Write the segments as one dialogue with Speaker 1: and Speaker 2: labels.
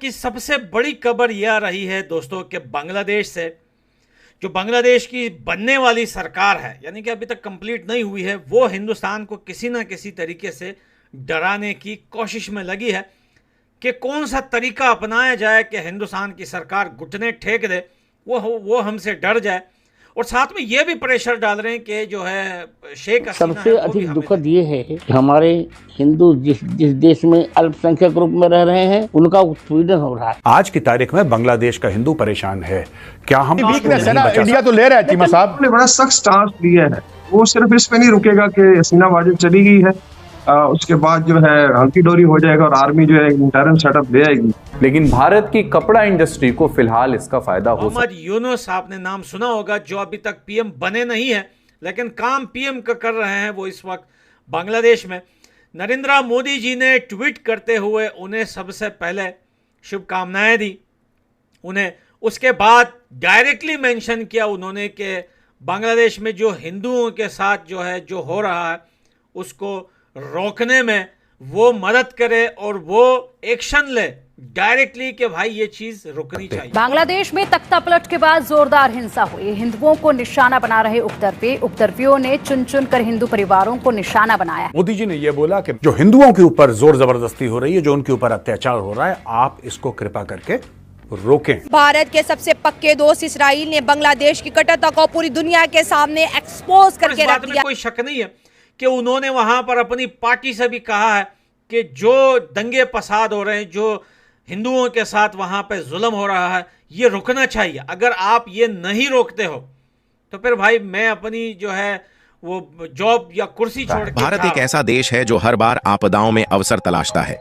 Speaker 1: की सबसे बड़ी खबर यह आ रही है दोस्तों कि बांग्लादेश से जो बांग्लादेश की बनने वाली सरकार है, यानी कि अभी तक कंप्लीट नहीं हुई है, वो हिंदुस्तान को किसी ना किसी तरीके से डराने की कोशिश में लगी है कि कौन सा तरीका अपनाया जाए कि हिंदुस्तान की सरकार घुटने टेक दे, वो हमसे डर जाए। और साथ में ये भी प्रेशर डाल रहे हैं कि जो है शेख हसीना
Speaker 2: सबसे अधिक दुखद ये है कि हमारे हिंदू जिस देश में अल्पसंख्यक रूप में रह रहे हैं उनका उत्पीड़न हो रहा है।
Speaker 3: आज की तारीख में बांग्लादेश का हिंदू परेशान है। क्या हम
Speaker 4: वीकनेस है ना, इंडिया तो ले रहा है चीमा साहब
Speaker 5: ने बड़ा सख्त स्टांस लिया है। वो सिर्फ इस पे नहीं रुकेगा कि हसीना वाजिब चली गई है, उसके बाद जो है हल्की डोरी हो जाएगा और आर्मी जो है इंटरनल सेटअप ले आएगी।
Speaker 6: लेकिन भारत की कपड़ा इंडस्ट्री को फिलहाल इसका फायदा हो सकता है।
Speaker 1: मोहम्मद यूनुस आपने नाम सुना होगा, जो अभी तक पीएम बने नहीं है लेकिन काम पीएम का कर रहे हैं। वो इस वक्त बांग्लादेश में नरेंद्र मोदी जी ने ट्वीट करते हुए उन्हें सबसे पहले शुभकामनाएं दी। उन्हें उसके बाद डायरेक्टली मेंशन किया उन्होंने कि बांग्लादेश में जो हिंदुओं के साथ जो हो रहा है उसको रोकने में वो मदद करे और वो एक्शन ले डायरेक्टली कि भाई ये चीज रुकनी चाहिए।
Speaker 7: बांग्लादेश में तख्ता पलट के बाद जोरदार हिंसा हुई। हिंदुओं को निशाना बना रहे उपद्रवियों ने चुन चुन कर हिंदू परिवारों को निशाना बनाया।
Speaker 3: मोदी जी ने यह बोला कि जो हिंदुओं के ऊपर जोर जबरदस्ती हो रही है, जो उनके ऊपर अत्याचार हो रहा है, आप इसको कृपा करके रोकें।
Speaker 8: भारत के सबसे पक्के दोस्त इसराइल ने बांग्लादेश की कट्टरता को पूरी दुनिया के सामने एक्सपोज करके रख दिया।
Speaker 1: कोई शक नहीं है कि उन्होंने वहां पर अपनी पार्टी से भी कहा है कि जो दंगे फसाद हो रहे हैं, जो हिंदुओं के साथ वहां पे जुल्म हो रहा है, ये रुकना चाहिए। अगर आप ये नहीं रोकते हो तो फिर भाई मैं अपनी जो है वो जॉब या कुर्सी छोड़ के
Speaker 9: भारत एक ऐसा देश है जो हर बार आपदाओं में अवसर तलाशता है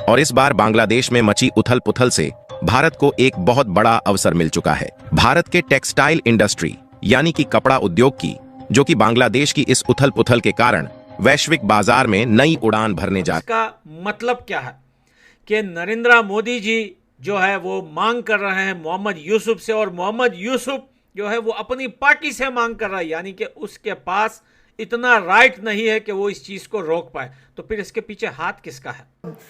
Speaker 9: और इस बार बांग्लादेश में मची उथल पुथल से भारत को एक बहुत बड़ा अवसर मिल चुका है। भारत के टेक्सटाइल इंडस्ट्री यानी कि कपड़ा उद्योग की, जो कि बांग्लादेश की इस उथल पुथल के कारण वैश्विक बाजार में नई उड़ान भरने जा।
Speaker 1: इसका मतलब क्या है कि नरेंद्र मोदी जी जो है वो मांग कर रहे हैं मोहम्मद यूसुफ से, और मोहम्मद यूसुफ जो है वो अपनी पार्टी से मांग कर रहा है, यानी कि उसके पास इतना राइट नहीं है कि वो इस चीज को रोक पाए। तो फिर इसके पीछे हाथ किसका है?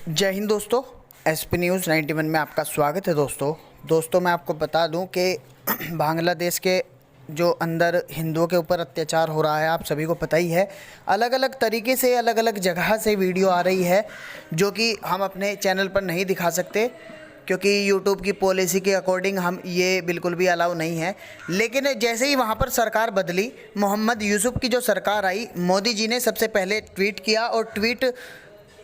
Speaker 10: जय हिंद दोस्तों, एसपी न्यूज़ 91 में आपका स्वागत है। दोस्तों मैं आपको बता दूं कि बांग्लादेश के जो अंदर हिंदुओं के ऊपर अत्याचार हो रहा है, आप सभी को पता ही है। अलग अलग तरीके से अलग अलग जगह से वीडियो आ रही है जो कि हम अपने चैनल पर नहीं दिखा सकते क्योंकि यूट्यूब की पॉलिसी के अकॉर्डिंग हम ये बिल्कुल भी अलाउ नहीं है। लेकिन जैसे ही वहाँ पर सरकार बदली, मोहम्मद यूसुफ की जो सरकार आई, मोदी जी ने सबसे पहले ट्वीट किया और ट्वीट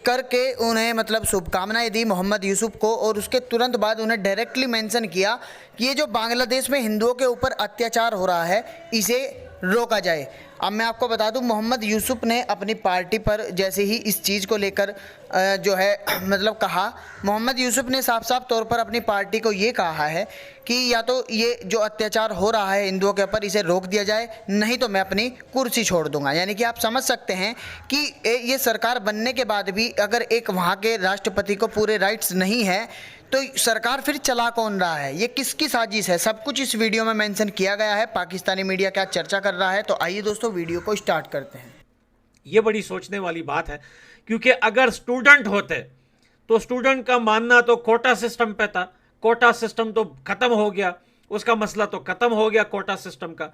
Speaker 10: करके उन्हें मतलब शुभकामनाएं दी मोहम्मद यूसुफ को, और उसके तुरंत बाद उन्हें डायरेक्टली मेंशन किया कि ये जो बांग्लादेश में हिंदुओं के ऊपर अत्याचार हो रहा है इसे रोका जाए। अब मैं आपको बता दूं, मोहम्मद यूसुफ ने अपनी पार्टी पर जैसे ही इस चीज़ को लेकर जो है मतलब कहा, मोहम्मद यूसुफ ने साफ साफ तौर पर अपनी पार्टी को ये कहा है कि या तो ये जो अत्याचार हो रहा है हिंदुओं के ऊपर इसे रोक दिया जाए, नहीं तो मैं अपनी कुर्सी छोड़ दूंगा। यानी कि आप समझ सकते हैं कि ये सरकार बनने के बाद भी अगर एक वहाँ के राष्ट्रपति को पूरे राइट्स नहीं है तो सरकार फिर चला कौन रहा है, ये किसकी साजिश है, सब कुछ इस वीडियो में मेंशन किया गया है। पाकिस्तानी मीडिया क्या चर्चा कर रहा है, तो आइए दोस्तों वीडियो को स्टार्ट करते हैं।
Speaker 1: ये बड़ी सोचने वाली बात है क्योंकि अगर स्टूडेंट होते तो स्टूडेंट का मानना तो कोटा सिस्टम पे था। कोटा सिस्टम तो खत्म हो गया, उसका मसला तो खत्म हो गया कोटा सिस्टम का।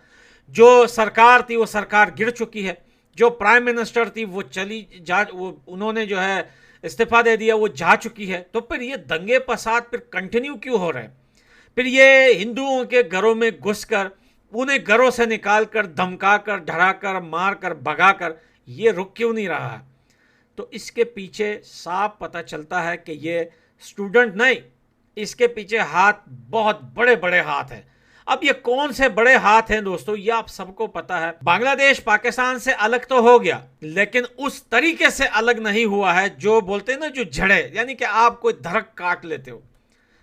Speaker 1: जो सरकार थी वो सरकार गिर चुकी है, जो प्राइम मिनिस्टर थी वो उन्होंने जो है इस्तीफा दे दिया, वो जा चुकी है। तो फिर ये दंगे फसाद फिर कंटिन्यू क्यों हो रहे हैं? फिर ये हिंदुओं के घरों में घुसकर उन्हें घरों से निकालकर धमकाकर डराकर मारकर भगाकर ये रुक क्यों नहीं रहा है? तो इसके पीछे साफ पता चलता है कि ये स्टूडेंट नहीं, इसके पीछे हाथ बहुत बड़े बड़े हाथ हैं। अब ये कौन से बड़े हाथ हैं दोस्तों, ये आप सबको पता है। बांग्लादेश पाकिस्तान से अलग तो हो गया लेकिन उस तरीके से अलग नहीं हुआ है जो बोलते हैं ना, जो जड़े, यानी कि आप कोई दरख्त काट लेते हो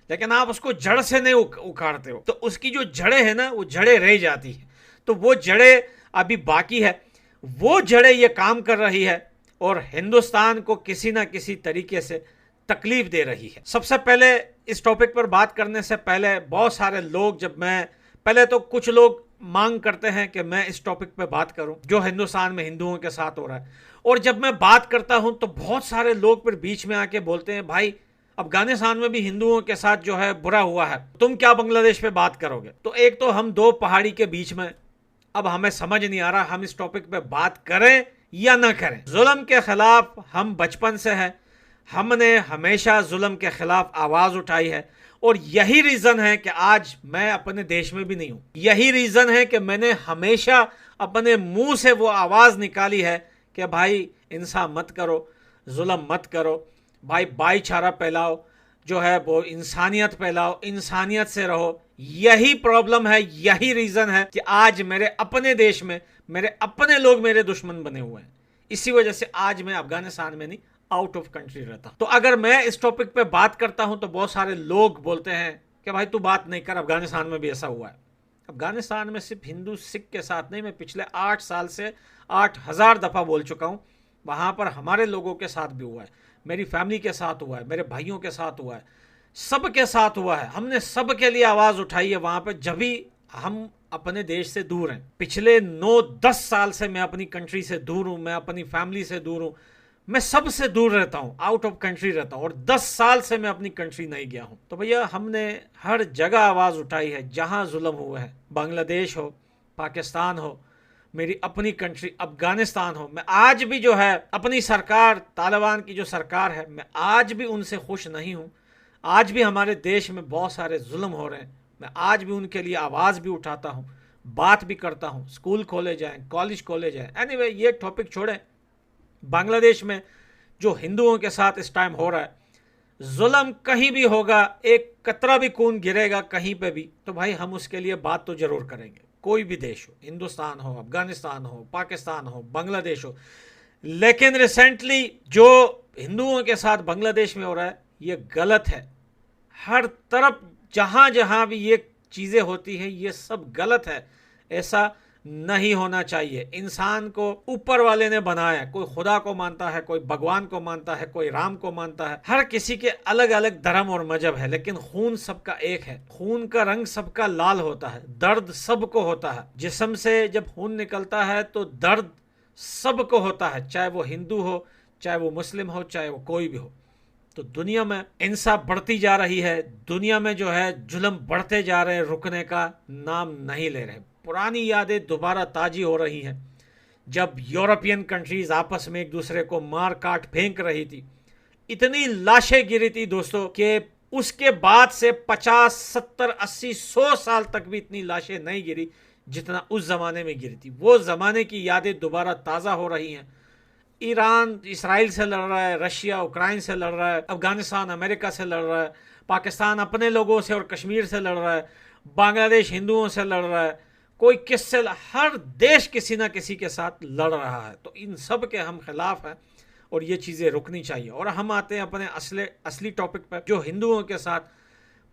Speaker 1: लेकिन आप उसको जड़ से नहीं उखाड़ते हो, तो उसकी जो जड़ें हैं ना वो जड़ें रह जाती है। तो वो जड़ें अभी बाकी है, वो जड़ें ये काम कर रही है और हिंदुस्तान को किसी ना किसी तरीके से तकलीफ दे रही है। सबसे पहले इस टॉपिक पर बात करने से पहले बहुत सारे लोग, पहले तो कुछ लोग मांग करते हैं कि मैं इस टॉपिक पे बात करूं जो हिंदुस्तान में हिंदुओं के साथ हो रहा है, और जब मैं बात करता हूं तो बहुत सारे लोग फिर बीच में आके बोलते हैं भाई अफगानिस्तान में भी हिंदुओं के साथ जो है बुरा हुआ है, तुम क्या बांग्लादेश पे बात करोगे? तो एक तो हम दो पहाड़ी के बीच में, अब हमें समझ नहीं आ रहा हम इस टॉपिक पे बात करें या ना करें। जुल्म के खिलाफ हम बचपन से हैं, हमने हमेशा जुल्म के खिलाफ आवाज उठाई है और यही रीजन है कि आज मैं अपने देश में भी नहीं हूं। यही रीजन है कि मैंने हमेशा अपने मुंह से वो आवाज निकाली है कि भाई इंसान मत करो, जुल्म मत करो, भाई भाईचारा फैलाओ, जो है वो इंसानियत फैलाओ, इंसानियत से रहो। यही प्रॉब्लम है, यही रीजन है कि आज मेरे अपने देश में मेरे अपने लोग मेरे दुश्मन बने हुए हैं। इसी वजह से आज मैं अफगानिस्तान में नहीं, आउट ऑफ कंट्री रहता। तो अगर मैं इस टॉपिक पे बात करता हूं तो बहुत सारे लोग बोलते हैं कि भाई तू बात नहीं कर, अफगानिस्तान में भी ऐसा हुआ है। अफगानिस्तान में सिर्फ हिंदू सिख के साथ नहीं, मैं पिछले 8 साल से 8000 दफा बोल चुका हूं, वहां पर हमारे लोगों के साथ भी हुआ है, मेरी फैमिली के साथ हुआ है, मेरे भाइयों के साथ हुआ है, सबके साथ हुआ है। हमने सबके लिए आवाज उठाई है वहां पर, जब भी हम अपने देश से दूर हैं। पिछले 9-10 साल से मैं अपनी कंट्री से दूर हूं, मैं अपनी फैमिली से दूर हूं, मैं सबसे दूर रहता हूं, आउट ऑफ कंट्री रहता हूं, और 10 साल से मैं अपनी कंट्री नहीं गया हूं। तो भैया हमने हर जगह आवाज उठाई है जहां जुल्म हुआ है, बांग्लादेश हो, पाकिस्तान हो, मेरी अपनी कंट्री अफगानिस्तान हो। मैं आज भी जो है अपनी सरकार, तालिबान की जो सरकार है, मैं आज भी उनसे खुश नहीं हूं। आज भी हमारे देश में बहुत सारे जुल्म हो रहे हैं, मैं आज भी उनके लिए आवाज़ भी उठाता हूं, बात भी करता हूं। स्कूल खोले जाएं, कॉलेज खोले जाएं। एनीवे ये टॉपिक छोड़ें। बांग्लादेश में जो हिंदुओं के साथ इस टाइम हो रहा है, जुल्म कहीं भी होगा, एक कतरा भी खून गिरेगा कहीं पे भी, तो भाई हम उसके लिए बात तो जरूर करेंगे। कोई भी देश हो, हिंदुस्तान हो, अफगानिस्तान हो, पाकिस्तान हो, बांग्लादेश हो। लेकिन रिसेंटली जो हिंदुओं के साथ बांग्लादेश में हो रहा है ये गलत है। हर तरफ जहां जहां भी ये चीजें होती हैं ये सब गलत है, ऐसा नहीं होना चाहिए। इंसान को ऊपर वाले ने बनाया, कोई खुदा को मानता है, कोई भगवान को मानता है, कोई राम को मानता है। हर किसी के अलग अलग धर्म और मजहब है, लेकिन खून सबका एक है। खून का रंग सबका लाल होता है, दर्द सबको होता है। जिस्म से जब खून निकलता है तो दर्द सबको होता है, चाहे वो हिंदू हो, चाहे वो मुस्लिम हो, चाहे वो कोई भी हो। तो दुनिया में इंसाफ बढ़ती जा रही है, दुनिया में जो है जुल्म बढ़ते जा रहे हैं, रुकने का नाम नहीं ले रहे। पुरानी यादें दोबारा ताजी हो रही हैं, जब यूरोपियन कंट्रीज आपस में एक दूसरे को मार काट फेंक रही थी। इतनी लाशें गिरी थी दोस्तों कि उसके बाद से 50, 70, 80, 100 साल तक भी इतनी लाशें नहीं गिरी जितना उस जमाने में गिरी थी। वो जमाने की यादें दोबारा ताज़ा हो रही हैं। ईरान इसराइल से लड़ रहा है, रशिया उक्राइन से लड़ रहा है, अफगानिस्तान अमेरिका से लड़ रहा है, पाकिस्तान अपने लोगों से और कश्मीर से लड़ रहा है, बांग्लादेश हिंदुओं से लड़ रहा है, कोई किससे, हर देश किसी ना किसी के साथ लड़ रहा है। तो इन सब के हम खिलाफ हैं और ये चीज़ें रुकनी चाहिए। और हम आते हैं अपने असली टॉपिक पर, जो हिंदुओं के साथ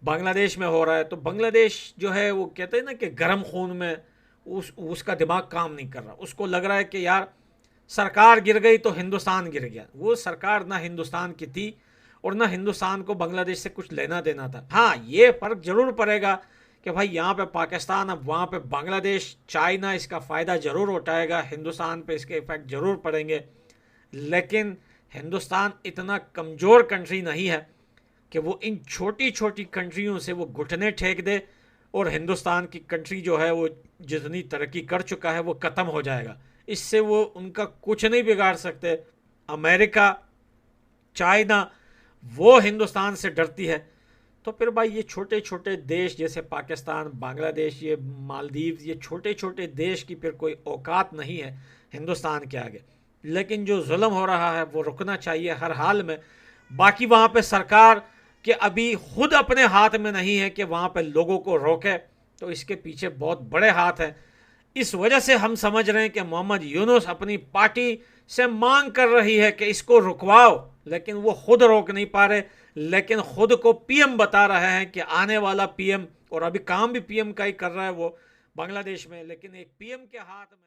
Speaker 1: बांग्लादेश में हो रहा है। तो बांग्लादेश जो है वो कहते हैं ना कि गर्म खून में उसका दिमाग काम नहीं कर रहा। उसको लग रहा है कि यार सरकार गिर गई तो हिंदुस्तान गिर गया। वो सरकार ना हिंदुस्तान की थी और ना हिंदुस्तान को बांग्लादेश से कुछ लेना देना था। हाँ, ये फ़र्क जरूर पड़ेगा कि भाई यहाँ पे पाकिस्तान, अब वहाँ पे बांग्लादेश, चाइना इसका फ़ायदा ज़रूर उठाएगा, हिंदुस्तान पे इसके इफ़ेक्ट ज़रूर पड़ेंगे। लेकिन हिंदुस्तान इतना कमज़ोर कंट्री नहीं है कि वो इन छोटी छोटी कंट्रियों से वो घुटने टेक दे और हिंदुस्तान की कंट्री जो है वो जितनी तरक्की कर चुका है वो ख़त्म हो जाएगा। इससे वो उनका कुछ नहीं बिगाड़ सकते। अमेरिका, चाइना, वो हिंदुस्तान से डरती है। तो फिर भाई ये छोटे छोटे देश जैसे पाकिस्तान, बांग्लादेश, ये मालदीव, ये छोटे छोटे देश की फिर कोई औकात नहीं है हिंदुस्तान के आगे। लेकिन जो जुल्म हो रहा है वो रुकना चाहिए हर हाल में। बाकी वहाँ पे सरकार के अभी खुद अपने हाथ में नहीं है कि वहाँ पे लोगों को रोके, तो इसके पीछे बहुत बड़े हाथ हैं। इस वजह से हम समझ रहे हैं कि मोहम्मद यूनुस अपनी पार्टी से मांग कर रही है कि इसको रुकवाओ, लेकिन वो खुद रोक नहीं पा रहे। लेकिन खुद को पीएम बता रहे हैं कि आने वाला पीएम, और अभी काम भी पीएम का ही कर रहा है वो बांग्लादेश में, लेकिन एक पीएम के हाथ में